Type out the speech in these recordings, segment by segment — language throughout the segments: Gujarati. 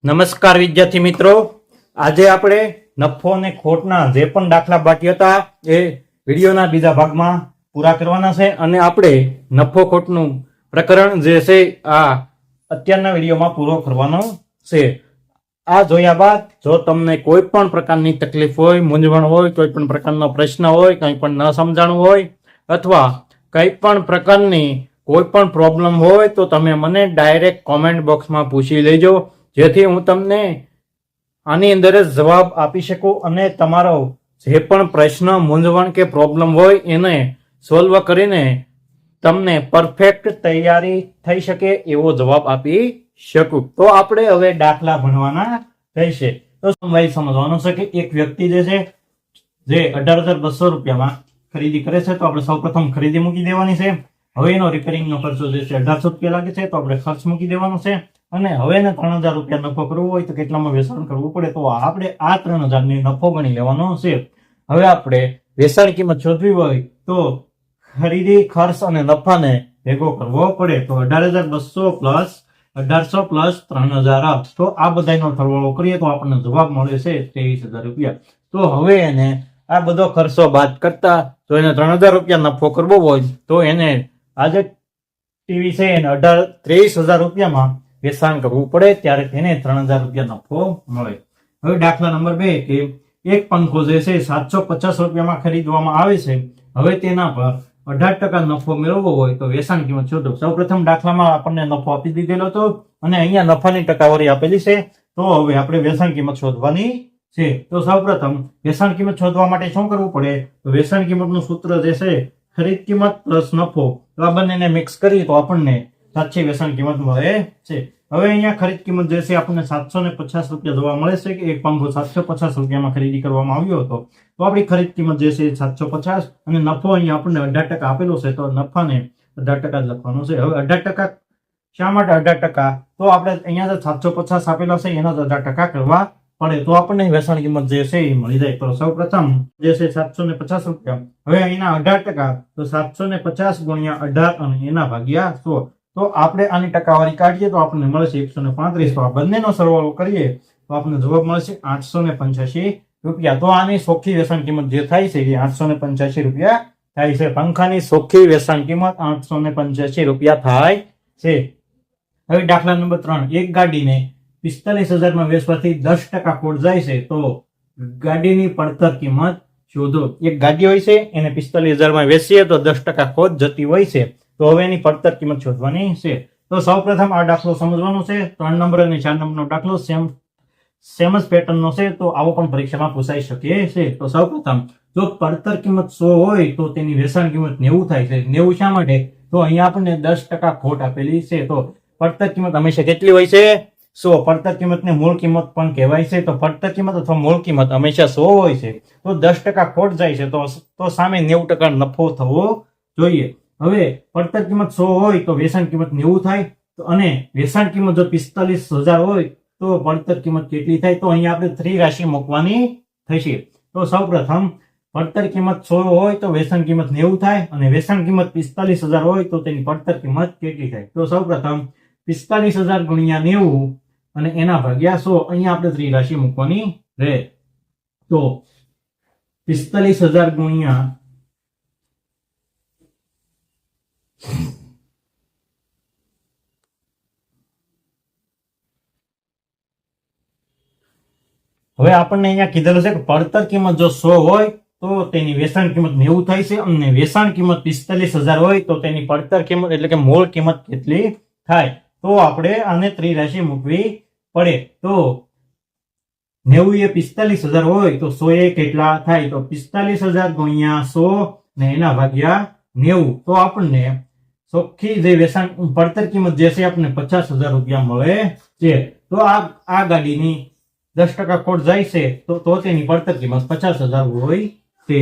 નમસ્કાર વિદ્યાર્થી મિત્રો, આજે આપણે નફો અને ખોટના જે પણ દાખલા બાકી હતા એ વિડીયોના બીજા ભાગમાં પૂરા કરવાના છે અને આપણે નફો ખોટનું પ્રકરણ જે છે આ અત્યારના વિડીયોમાં પૂરો કરવાનો છે. આ જોયા બાદ જો તમને કોઈ પણ પ્રકારની તકલીફ હોય, મૂંઝવણ હોય, કોઈ પણ પ્રકારનો પ્રશ્ન હોય, કંઈ પણ ન સમજાણું હોય અથવા કંઈ પણ પ્રકારની કોઈ પણ પ્રોબ્લેમ હોય તો તમે મને ડાયરેક્ટ કોમેન્ટ બોક્સમાં પૂછી લેજો, જેથી હું તમને આની અંદર જ જવાબ આપી શકું અને તમારો જે પણ પ્રશ્ન, મૂંઝવણ કે પ્રોબ્લેમ હોય એને સોલ્વ કરીને તમને પરફેક્ટ તૈયારી થઈ શકે એવો જવાબ આપી શકું. તો આપણે હવે દાખલા ભણવાના રહેશે. તો સમજવાનું છે કે એક વ્યક્તિ જે છે જે 18,200 રૂપિયામાં ખરીદી કરે છે, તો આપણે સૌપ્રથમ ખરીદી મૂકી દેવાની છે. હવે એનો રિપેરિંગનો ખર્ચો જે છે 1800 રૂપિયા લાગે છે, તો આપણે ખર્ચ મૂકી દેવાનો છે. અને હવે એને 3000 રૂપિયા નફો કરવો હોય તો કેટલામાં વેચાણ કરવું પડે, તો આપણે આ 3000 ની નફો ગણી લેવાનો છે. હવે આપણે વેચાણ કિંમત શોધવી હોય તો ખરીદી ખર્ચ અને નફાને ભેગો કરવો પડે. તો 18,200 પ્લસ 1800 પ્લસ 3000, તો આ બધાનો સરવાળો કરીએ તો આપણને જવાબ મળે છે 23,000 રૂપિયા. તો હવે એને આ બધો ખર્ચો બાદ કરતા જો એને 3000 રૂપિયા નફો કરવો હોય તો એને આજે ટીવી છે એને 23,000 રૂપિયામાં વેચાણ કરવું પડે, ત્યારે તેને 3000 રૂપિયા નફો મળે. હવે દાખલા નંબર 2 કે એક પંખો જે છે 750 રૂપિયામાં ખરીદવામાં આવે છે. હવે તેના પર 18% નફો મેળવવો હોય તો વેચાણ કિંમત શોધો. સૌપ્રથમ દાખલામાં આપણને નફો આપી દીધેલો હતો અને અહીંયા નફાની ટકાવારી આપેલી છે. તો હવે આપણે વેચાણ કિંમત શોધવાની છે. તો સૌપ્રથમ વેચાણ કિંમત શોધવા માટે શું કરવું પડે, તો વેચાણ કિંમતનું સૂત્ર જે છે ખરીદ કિંમત પ્લસ નફો, તો આ બંનેને મિક્સ કરીએ તો આપણને સાચી વેચાણ કિંમત મળે છે. હવે અહીંયા ખરીદ કિંમત જે છે આપણને 750 રૂપિયા જોવા મળે છે કે એક પંખો 750 રૂપિયામાં ખરીદી કરવામાં આવ્યો હતો. તો આપણી ખરીદ કિંમત જે છે 750 અને નફો અહીંયા આપણને 18% આપેલો છે, તો નફાને 18% જ લખવાનો છે. હવે 18% શા માટે 18%? તો આપણે અહીંયા જે 750 આપેલા છે એના 18% કરવા પડે, તો આપણને વેચાણ કિંમત જે છે એ મળી જાય. તો સૌપ્રથમ જે છે 750 રૂપિયા, હવે અહીંના 18%, તો 750 ગુણ્યા 18 અને એના ભાગ્યા 100. તો આપણે આની ટકાવારી કાઢીએ તો આપણને મળે છે 135. તો આ બંનેનો સરવાળો કરીએ તો આપણને જવાબ મળે છે 885 રૂપિયા. તો આની ચોખ્ખી વેચાણ કિંમત જે થાય છે એ 885 રૂપિયા થાય છે. પંખાની ચોખ્ખી વેચાણ કિંમત 885 રૂપિયા થાય છે. હવે દાખલા નંબર 3, એક ગાડીને 45,000 માં વેચવાથી 10% ખોટ જાય છે, તો ગાડીની પડતર કિંમત શોધો. એક ગાડી હોય છે એને 45,000 માં વેચીએ તો 10% ખોટ જતી હોય છે, તો હવે એની પડતર કિંમત શોધવાની છે. તો સૌપ્રથમ આ દાખલો સમજવાનો છે. 3 નંબર અને 4 નંબરનો દાખલો સેમ જ પેટર્નનો છે, તો આવો પણ પરીક્ષામાં પૂછાઈ શકે છે. તો સૌપ્રથમ જો પડતર કિંમત 100 હોય તો તેની વેચાણ કિંમત 90 થાય છે. 90 શા માટે? તો અહીંયા આપણને 10% ખોટ આપેલી છે. તો પડતર કિંમત હંમેશા કેટલી હોય છે? 100. પડતર કિંમતને મૂળ કિંમત પણ કહેવાય છે. તો પડતર કિંમત અથવા મૂળ કિંમત હંમેશા 100 હોય છે. તો 10% ખોટ જાય છે તો સામે 90% નફો થવો જોઈએ. હવે પડતર કિંમત 100 હોય તો વેચાણ કિંમત 90 થાય, તો અને વેચાણ કિંમત જો 45,000 હોય તો પડતર કિંમત કેટલી થાય? તો અહીંયા આપણે 3 રાશિ મૂકવાની થશે. તો સૌપ્રથમ પડતર કિંમત 100 હોય તો વેચાણ કિંમત 90 થાય અને વેચાણ કિંમત 45,000 હોય તો તેની પડતર કિંમત કેટલી થાય? તો સૌપ્રથમ 45,000 ગુણ્યા 90 અને એના ભાગ્યા 100, અહીંયા આપણે 3 રાશિ મૂકવાની રહે. તો 45,000 ગુણ્યા હવે આપણને અહીંયા કીધેલું છે કે પડતર કિંમત જો 100 હોય તો તેની વેચાણ કિંમત 90 થાય છે અને વેચાણ કિંમત 45,000 હોય તો તેની પડતર કિંમત એટલે કે મૂળ કિંમત કેટલી થાય? તો આપણે આને 3 રાશિ મૂકવી પડે. તો 90 એ 45,000 હોય તો 100 એ કેટલા થાય? તો 45,000 ગુણ્યા 100 ને એના ભાગ્યા 90, તો આપણને ચોખ્ખી જે વેચાણ પડતર કિંમત જે છે આપણને 50,000 રૂપિયા મળે છે. તો આ ગાડીની 10% ખોટ જાય છે તો તેની પડતર કિંમત 50,000 હોય છે.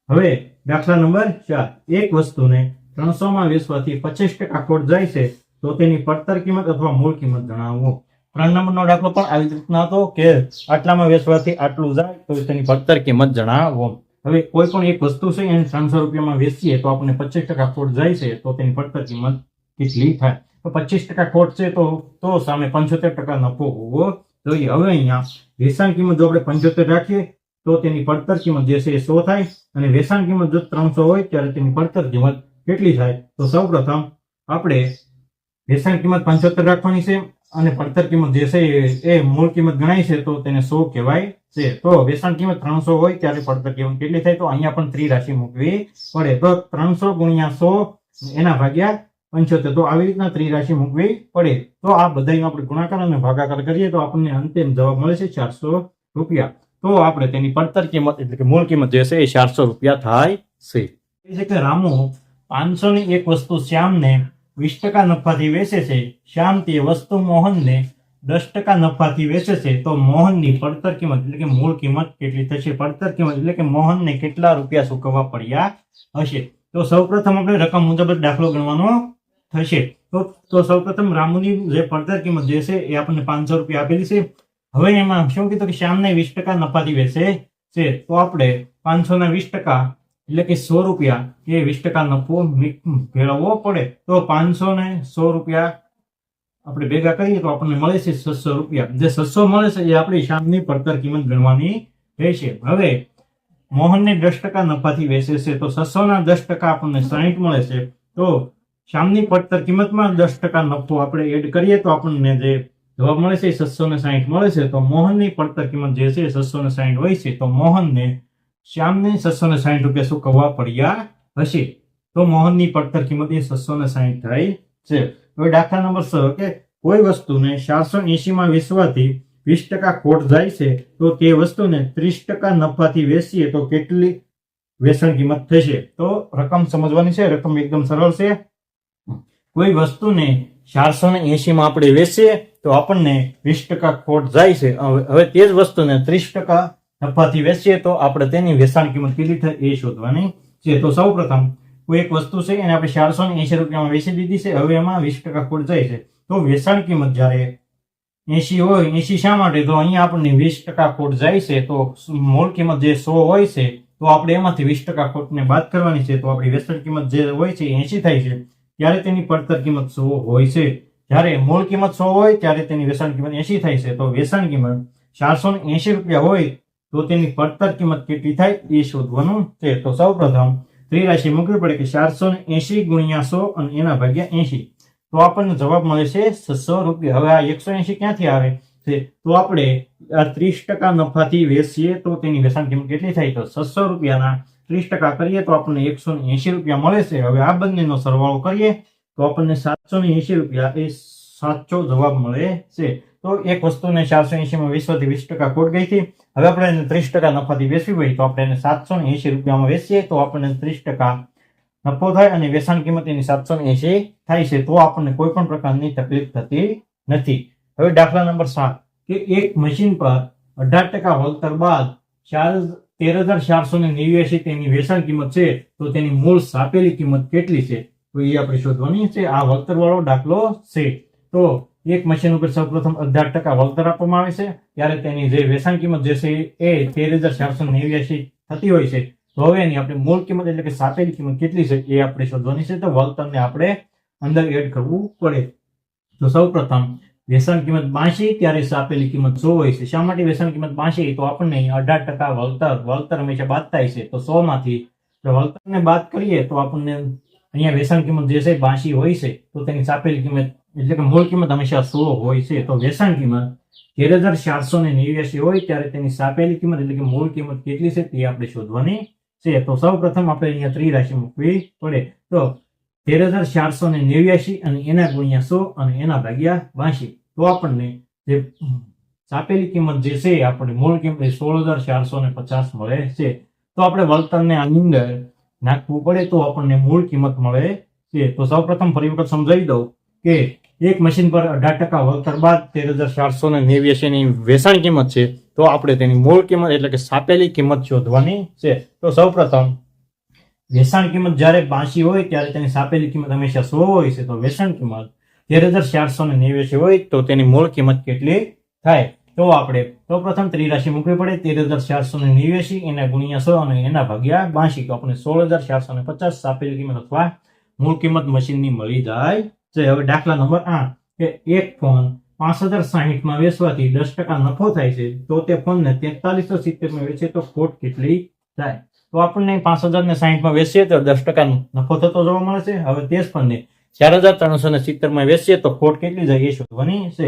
હવે દાખલા નંબર 4, એક વસ્તુને 300 માં વેચવાથી 25% ખોટ જાય છે, તો તેની પડતર કિંમત અથવા મૂળ કિંમત જણાવો. 3 નંબરનો દાખલો પણ આવી રીતના હતો કે આટલામાં વેચવાથી આટલું જાય તો તેની પડતર કિંમત જણાવો. હવે કોઈ પણ એક વસ્તુ છે એને 300 રૂપિયામાં વેચીએ તો આપણને 25% ખોટ જાય છે, તો તેની પડતર કિંમત કેટલી થાય. તો 25% ખોટ છે તો સામે 75% નફો હોવો જોઈએ. હવે અહીંયા વેચાણ કિંમત જો આપણે 75 રાખીએ તો તેની પડતર કિંમત જે છે એ 100 થાય, અને વેચાણ કિંમત જો 300 હોય ત્યારે તેની પડતર કિંમત કેટલી થાય. તો સૌપ્રથમ આપણે વેચાણ કિંમત 75 રાખવાની છે અને પડતર કિંમત જે છે એ મૂળ કિંમત ગણાય છે તો તેને 100 કહેવાય છે. તો વેચાણ કિંમત 300 હોય ત્યારે પડતર કિંમત કેટલી થાય, તો અહીંયા પણ ત્રિરાશિ મૂકવી પડે. તો 300 ગુણ્યા 100 એના ભાગ્યા 75, તો આવી રીતના ત્રિરાશિ મૂકવી પડે. તો આ બધાનો આપણે ગુણાકાર અને ભાગાકાર કરીએ તો આપણને અંતિમ જવાબ મળે છે 400 રૂપિયા. તો આપણે તેની પડતર કિંમત એટલે કે મૂળ કિંમત જે છે એ 400 રૂપિયા થાય છે. એ છે કે રામુ 500 ની એક વસ્તુ શ્યામને 20% નફાથી વેચે છે. શ્યામ તે વસ્તુ મોહનને 10% નફાથી વેચે છે. તો મોહનની પડતર કિંમત એટલે કે મૂળ કિંમત કેટલી થશે? પડતર કિંમત એટલે કે મોહનને કેટલા રૂપિયા ચૂકવવા પડ્યા હશે. તો સૌપ્રથમ આપણે રકમ મુજબ જ દાખલો ગણવાનો થશે. તો સૌપ્રથમ રામુની જે પડતર કિંમત જે છે એ આપણને 500 રૂપિયા આપેલી છે. હવે એમાં શું કીધું કે શ્યામને 20% નફાથી વેચે છે. તો આપણે 500 ના 20% એટલે કે 100 રૂપિયા એ 20% નફો મેળવવો પડે. તો 500 ને 100 રૂપિયા આપણે ભેગા કરીએ તો આપણને મળે છે 600 રૂપિયા. જે 600 મળે છે એ આપણી શ્યામની પડતર કિંમત ગણવાની રહેશે. હવે મોહનને 10% નફાથી વેચે છે તો 600 ના 10% આપણને 60 મળે છે. તો શ્યામની પડતર કિંમતમાં 10% નફો આપણે એડ કરીએ તો આપણને જે જવાબ મળે છે 660 મળે છે. તો મોહનની પડતર કિંમત જે છે 660 હોય છે. તો મોહનને શ્યામને 660 રૂપિયા ચૂકવવા પડ્યા હશે. તો મોહનની પડતર કિંમત એ 660 થાય છે. હવે દાખલા નંબર 6 કે કોઈ વસ્તુને 480 માં વેચવાથી 20% ખોટ જાય છે તો તે વસ્તુને 30% નફાથી વેચીએ તો કેટલી વેચાણ કિંમત થશે? તો રકમ સમજવાની છે. રકમ એકદમ સરળ છે. કોઈ વસ્તુને 480 માં આપણે વેચીએ તો આપણને 20% ખોટ જાય છે. હવે તે જ વસ્તુને 30% નફાથી વેચીએ તો આપણે તેની વેચાણ કિંમત કેટલી થાય એ શોધવાની છે. તો સૌપ્રથમ કોઈ એક વસ્તુ છે એને આપણે 480 રૂપિયામાં વેચી દીધી છે. હવે એમાં 20% ખોટ જાય છે. તો વેચાણ કિંમત જ્યારે 80 હોય, 80 શા માટે? તો અહીંયા આપણને 20% ખોટ જાય છે. તો મૂળ કિંમત જે 100 હોય છે તો આપણે એમાંથી 20% ખોટને બાદ કરવાની છે. તો આપણી વેચાણ કિંમત જે હોય છે 80 થાય છે ત્યારે તેની પડતર કિંમત 100 હોય છે. જ્યારે મૂળ કિંમત 100 હોય ત્યારે તેની વેચાણ કિંમત 80 થાય છે. તો વેચાણ કિંમત 480 રૂપિયા હોય તો તેની પડતર કિંમત કેટલી થાય એ શોધવાનું છે. તો સૌપ્રથમ ત્રિરાશિ મૂકવી પડે કે 480 ગુણ્યા 100 અને એના ભાગ્યા 80. તો આપણને જવાબ મળે છે 600 રૂપિયા. હવે આ 180 ક્યાંથી આવે છે? તો આપણે આ 30% નફાથી વેચીએ તો તેની વેચાણ કિંમત કેટલી થાય? તો 600 રૂપિયાના 30% કરીએ તો આપણને 180 રૂપિયા મળે છે. હવે આ બંનેનો સરવાળો કરીએ તો આપણને 780 રૂપિયા એ સાચો જવાબ મળે છે. તો એક વસ્તુને 480 માં વેચવાથી 20% ખોટ ગઈ હતી. હવે આપણે એને 30% નફાથી વેચવી હોય તો આપણે એને 780 રૂપિયામાં વેચીએ તો આપણને 30% નફો થાય અને વેચાણ કિંમત એની 780 થાય છે. તો આપણને કોઈ પણ પ્રકારની તકલીફ થતી નથી. હવે દાખલા નંબર 7 કે એક મશીન પર 18% વળતર બાદ 13,489 તેની વેચાણ કિંમત છે તો તેની મૂળ સાપેલી કિંમત કેટલી છે? તો એ આપણે શોધવાની છે. આ વળતર વાળો દાખલો છે. તો એક મશીન ઉપર સૌપ્રથમ 18% વળતર આપવામાં આવે છે ત્યારે તેની જે વેચાણ કિંમત જે છે એ 13,489 થતી હોય છે. તો હવે એની આપણે મૂળ કિંમત એટલે કે સાપેલી કિંમત કેટલી છે એ આપણે શોધવાની છે. તો વળતરને આપણે અંદર એડ કરવું પડે. તો સૌપ્રથમ વેચાણ કિંમત 82 ત્યારે સાપેલી કિંમત 100 હોય છે. શા માટે વેચાણ કિંમત 82? તો આપણને 18% વળતર હંમેશા બાદ થાય છે. તો 100 માંથી વળતરને બાદ કરીએ તો આપણને અહીંયા વેચાણ કિંમત જે છે 82 હોય છે. તો તેની સાપેલી કિંમત એટલે કે મૂળ કિંમત હંમેશા 100 હોય છે. તો વેચાણ કિંમત 13,489 હોય ત્યારે તેની સાપેલી કિંમત એટલે કે મૂળ કિંમત કેટલી છે તે આપણે શોધવાની છે. તો સૌપ્રથમ આપણે અહીંયા ત્રિરાશિ મૂકવી પડે. તો 13,489 અને એના ગુણ્યા 100 અને એના ભાગ્યા 82. તો આપણને જે સાપેલી કિંમત જે છે આપણે મૂળ કિંમત 16,450 મળે છે. તો આપણે વળતરને આની અંદર નાખવું પડે તો આપણને મૂળ કિંમત મળે છે. તો સૌપ્રથમ ફરી વખત સમજાવી દઉં કે એક મશીન પર 18% વળતર બાદ 13,489 ની વેચાણ કિંમત છે. તો આપણે તેની મૂળ કિંમત એટલે કે સાપેલી કિંમત શોધવાની છે. તો સૌપ્રથમ વેચાણ કિંમત જ્યારે 82 હોય ત્યારે તેની સાપેલી કિંમત હંમેશા 100 હોય છે. તો વેચાણ કિંમત 13,489 હોય તો તેની મૂળ કિંમત કેટલી થાય? તો આપણે સૌપ્રથમ ત્રિરાશિ મૂકવી પડે. 13,489 એના ગુણ્યા 100 અને એના ભાગ્યા 82. તો આપણે 16,450 સાપેલી કિંમત અથવા મૂળ કિંમત મશીનની મળી જાય છે. હવે દાખલા નંબર 8 કે એક ફોન 5060 માં વેચવાથી 10% નફો થાય છે, તો તે ફોનને 4370 માં વેચે તો ખોટ કેટલી થાય? તો આપણને 5060 માં વેચીએ તો 10% નફો થતો જોવા મળે છે. હવે તે જ ફોનને 4370 માં વેચીએ તો ખોટ કેટલી જાય એ શોધવાની છે.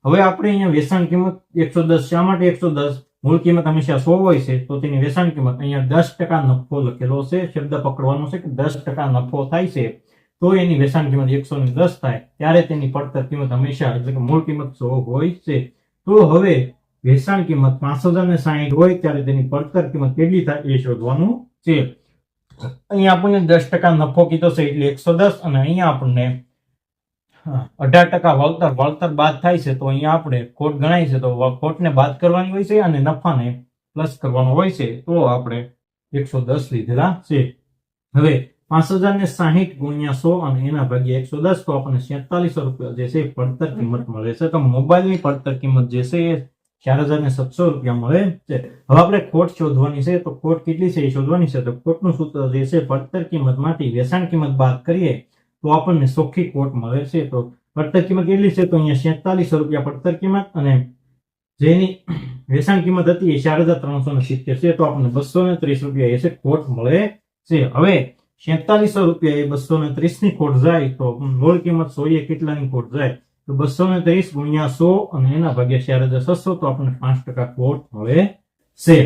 હવે આપણે અહીંયા વેચાણ કિંમત 110, શા માટે 110? મૂળ કિંમત હંમેશા 100 હોય છે, તો તેની વેચાણ કિંમત અહીંયા 10% નફો લખેલો છે. શબ્દ પકડવાનો છે કે 10% નફો થાય છે તો એની વેચાણ કિંમત 110 થાય, ત્યારે તેની પડતર કિંમત હંમેશા એટલે કે મૂળ કિંમત 100 હોય છે. તો હવે વેચાણ કિંમત 5060 હોય ત્યારે તેની પડતર કિંમત કેટલી થાય એ શોધવાનું છે. અહીંયા આપણને 10% નફો કીધો છે એટલે 110, અને અહીંયા આપણને 18% વળતર બાદ થાય છે, તો અહીંયા આપણે ખોટ ગણાય છે તો ખોટને બાદ કરવાની હોય છે અને નફાને પ્લસ કરવાનો હોય છે, તો આપણે 110 લીધેલા છે. હવે 5060 ગુણ્યા 100 અને એના ભાગ્યા 110, તો આપણને 4700 રૂપિયા જે છે પડતર કિંમત મળે છે. તો મોબાઈલની પડતર કિંમત જે છે એ 4700 રૂપિયા મળે છે. હવે આપણે ખોટ શોધવાની છે, તો ખોટ કેટલી છે એ શોધવાની છે. તો ખોટનું સૂત્ર જે છે પડતર કિંમતમાંથી વેચાણ કિંમત બાદ કરીએ તો આપણને ચોખ્ખી ખોટ મળે છે. તો પડતર કિંમત કેટલી છે? તો અહીંયા 4700 રૂપિયા પડતર કિંમત, અને જેની વેચાણ કિંમત હતી એ 4370 છે, તો આપણને 230 રૂપિયા એ છે ખોટ મળે છે. હવે 4700 રૂપિયા એ 230 ની ખોટ જાય તો મૂળ કિંમત 100 એ કેટલાની ખોટ જાય? તો 230 ગુણ્યા 100 અને એના ભાગ્યા 4600, તો આપણને 5% ખોટ મળે છે.